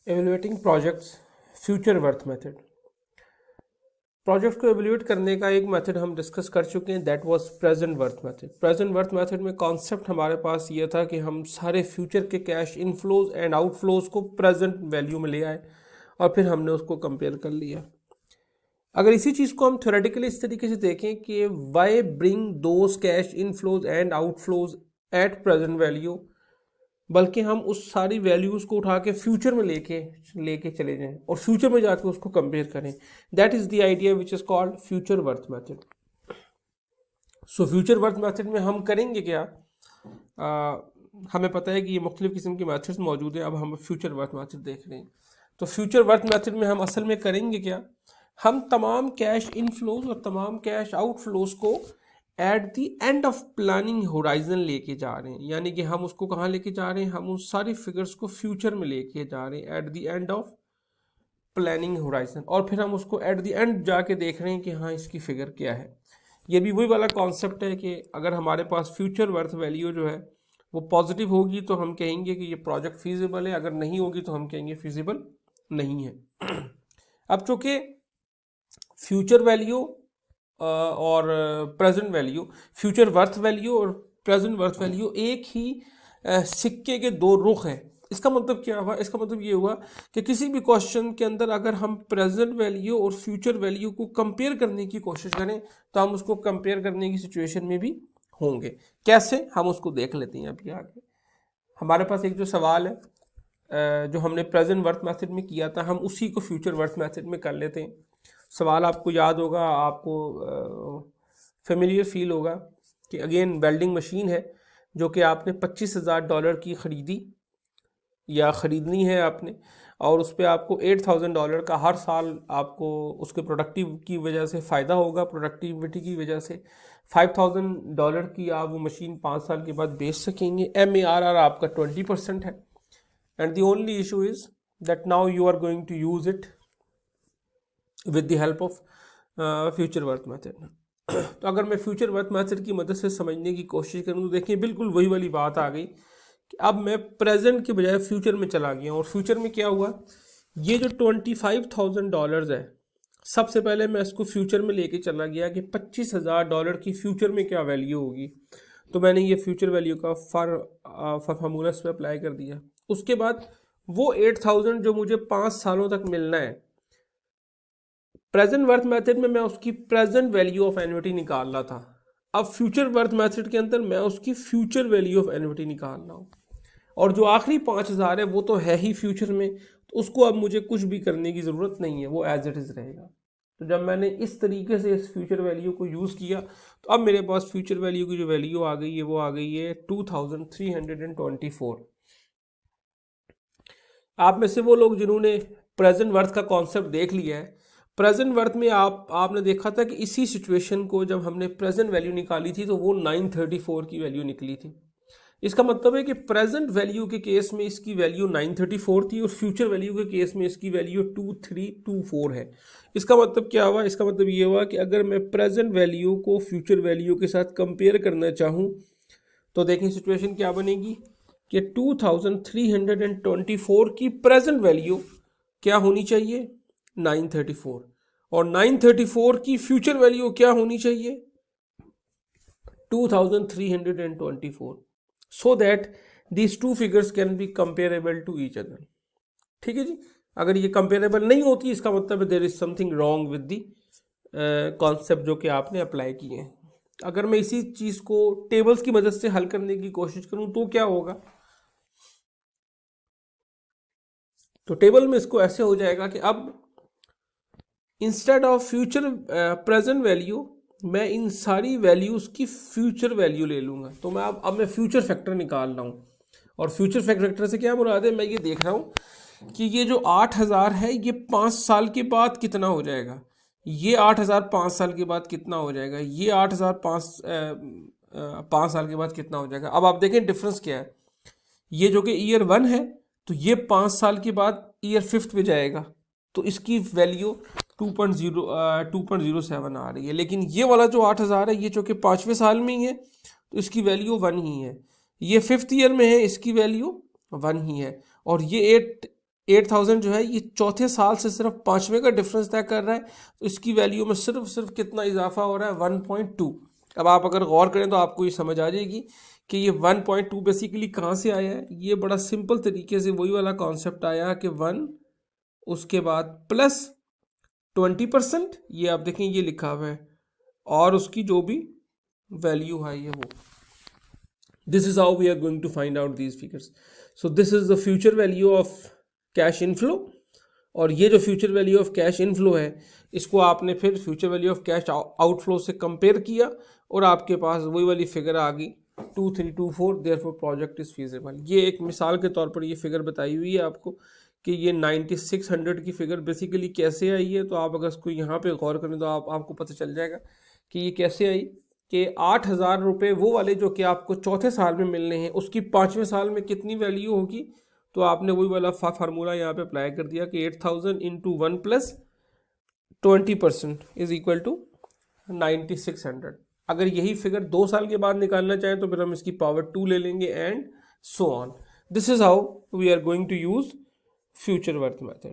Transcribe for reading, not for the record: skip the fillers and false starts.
Evaluating projects, future worth method. Project को evaluate करने का एक मेथड हम डिस्कस कर चुके हैं, that was present worth method. Present worth method में कॉन्सेप्ट हमारे पास ये था कि हम सारे फ्यूचर के कैश इनफ्लोज एंड आउटफ्लोज को प्रेजेंट वैल्यू में ले आए और फिर हमने उसको कंपेयर कर लिया। अगर इसी चीज़ को हम थ्योरेटिकली इस तरीके से देखें कि why bring those cash inflows and outflows at present value, बल्कि हम उस सारी वैल्यूज़ को उठा के फ्यूचर में लेके लेके चले जाएं और फ्यूचर में जाके उसको कंपेयर करें। That is the idea which is called future worth method. So future worth method में हम करेंगे क्या, हमें पता है कि ये मुख्तलिफ़ किस्म के मेथड्स मौजूद हैं। अब हम फ्यूचर वर्थ मेथड देख रहे हैं। तो फ्यूचर वर्थ मेथड में हम असल में करेंगे क्या, हम तमाम कैश इनफ्लोज और तमाम कैश आउटफ्लोज को at the end of planning horizon लेके जा रहे हैं। यानी कि हम उसको कहाँ लेके जा रहे हैं, हम उस सारी फिगर्स को फ्यूचर में लेके जा रहे हैं at the end of planning horizon, और फिर हम उसको एट द एंड जाके देख रहे हैं कि हाँ इसकी फिगर क्या है। ये भी वही वाला कॉन्सेप्ट है कि अगर हमारे पास फ्यूचर वर्थ वैल्यू जो है वो पॉजिटिव होगी तो हम कहेंगे कि ये प्रोजेक्ट फीजिबल है, अगर नहीं होगी तो हम कहेंगे फीजिबल नहीं है। अब चूंकि फ्यूचर वैल्यू और present value, future worth value और प्रेजेंट वर्थ वैल्यू एक ही सिक्के के दो रुख हैं। इसका मतलब क्या हुआ, इसका मतलब ये हुआ कि किसी भी क्वेश्चन के अंदर अगर हम प्रेजेंट वैल्यू और फ्यूचर वैल्यू को कंपेयर करने की कोशिश करें तो हम उसको कंपेयर करने की सिचुएशन में भी होंगे। कैसे, हम उसको देख लेते हैं अभी आगे। हमारे पास एक जो सवाल है जो हमने प्रेजेंट वर्थ मेथड में किया था, हम उसी को फ्यूचर वर्थ मेथड में कर लेते हैं। सवाल आपको याद होगा, आपको फेमिलियर फील होगा कि अगेन वेल्डिंग मशीन है जो कि आपने $25,000 की ख़रीदी या ख़रीदनी है आपने, और उस पर आपको $8,000 का हर साल आपको उसके प्रोडक्टिव की वजह से फ़ायदा होगा, प्रोडक्टिविटी की वजह से। $5,000 की आप वो मशीन 5 साल के बाद बेच सकेंगे। MARR आपका 20% है। And the only issue is that now you are going to use it with the help of future worth method. तो अगर मैं फ्यूचर वर्थ मेथड की मदद से समझने की कोशिश करूँ तो देखिए बिल्कुल वही वाली बात आ गई कि अब मैं प्रेजेंट के बजाय फ्यूचर में चला गया। और फ्यूचर में क्या हुआ, ये जो $25,000 है, सबसे पहले मैं इसको फ्यूचर में लेके चला गया कि $25,000 की फ्यूचर में क्या वैल्यू होगी। तो मैंने ये फ्यूचर वैल्यू का फार्मूला इस पर अप्लाई कर दिया। उसके बाद वो 8,000 जो मुझे 5 सालों तक मिलना है, प्रेजेंट वर्थ मेथड में मैं उसकी प्रेजेंट वैल्यू ऑफ एन्युटी निकाल रहा था। अब फ्यूचर वर्थ मेथड के अंदर मैं उसकी फ्यूचर वैल्यू ऑफ एन्युटी निकाल रहा हूँ, और जो आखिरी 5,000 है वो तो है ही फ्यूचर में, तो उसको अब मुझे कुछ भी करने की ज़रूरत नहीं है, वो एज इट इज़ रहेगा। तो जब मैंने इस तरीके से इस फ्यूचर वैल्यू को यूज़ किया तो अब मेरे पास फ्यूचर वैल्यू की जो वैल्यू आ गई है वो आ गई है 2,324। आप में से वो लोग जिन्होंने प्रेजेंट वर्थ का कॉन्सेप्ट देख लिया है, प्रेजेंट वर्थ में आपने देखा था कि इसी सिचुएशन को जब हमने प्रेजेंट वैल्यू निकाली थी तो वो 934 की वैल्यू निकली थी। इसका मतलब है कि प्रेजेंट वैल्यू के केस में इसकी वैल्यू 934 थी और फ्यूचर वैल्यू के केस में इसकी वैल्यू 2324 है। इसका मतलब क्या हुआ, इसका मतलब ये हुआ कि अगर मैं प्रेजेंट वैल्यू को फ्यूचर वैल्यू के साथ कंपेयर करना चाहूँ तो देखें सिचुएशन क्या बनेगी कि 2324 की प्रेजेंट वैल्यू क्या होनी चाहिए, 934, और 934 की फ्यूचर वैल्यू क्या होनी चाहिए, 2324, so that these two figures can be comparable to each other. ठीक है जी। अगर ये कंपेरेबल नहीं होती इसका मतलब है there is something wrong with the concept जो कि आपने अप्लाई किए हैं। अगर मैं इसी चीज़ को टेबल्स की मदद से हल करने की कोशिश करूं तो क्या होगा, तो टेबल में इसको ऐसे हो जाएगा कि अब instead of future present value मैं इन सारी वैल्यूज़ की फ्यूचर वैल्यू ले लूँगा। तो मैं अब मैं फ्यूचर फैक्टर निकाल रहा हूँ, और फ्यूचर फैक्टर से क्या मुराद है, मैं ये देख रहा हूँ कि ये जो 8,000 है ये 5 साल के बाद कितना हो जाएगा, ये 8,000 5 साल के बाद कितना हो जाएगा, ये 8,000 5 साल के बाद कितना हो जाएगा। अब आप देखें डिफरेंस क्या है, ये जो कि ईयर 1 है तो ये 5 साल के बाद ईयर 5th पे जाएगा तो इसकी वैल्यू 2.07 आ रही है। लेकिन ये वाला जो 8,000 है ये जो कि 5वें साल में ही है तो इसकी वैल्यू 1 ही है। ये 5th ईयर में है, इसकी वैल्यू 1 ही है। और ये 8000 जो है ये चौथे साल से सिर्फ पाँचवें का डिफरेंस तय कर रहा है, तो इसकी वैल्यू में सिर्फ कितना इजाफा हो रहा है, 1.2। अब आप अगर गौर करें तो आपको ये समझ आ जाएगी कि ये 1.2 बेसिकली कहाँ से आया है। ये बड़ा सिंपल तरीके से वही वाला कॉन्सेप्ट आया कि 1 उसके बाद प्लस 20%, ये आप देखें ये लिखा हुआ है, और उसकी जो भी वैल्यू है ये वो। This is how we are going to find out these figures. So this is the future value of cash inflow, और ये जो future value of cash inflow है इसको आपने फिर future value of cash outflow से कंपेयर किया और आपके पास वही वाली फिगर आ गई 2324, देयरफॉर प्रोजेक्ट इज फीजेबल। ये एक मिसाल के तौर पर ये फिगर बताई हुई है आपको कि ये 9600 की फिगर बेसिकली कैसे आई है। तो आप अगर इसको यहाँ पे गौर करें तो आपको पता चल जाएगा कि ये कैसे आई कि 8000 रुपये वो वाले जो कि आपको चौथे साल में मिलने हैं उसकी पाँचवें साल में कितनी वैल्यू होगी। तो आपने वही वाला फार्मूला यहाँ पे अप्लाई कर दिया कि 8000 into 1 plus 20% is equal to 9600। अगर यही फिगर 2 साल के बाद निकालना चाहें तो फिर हम इसकी पावर 2 ले लेंगे and so on. This is how we are going to use future worth method.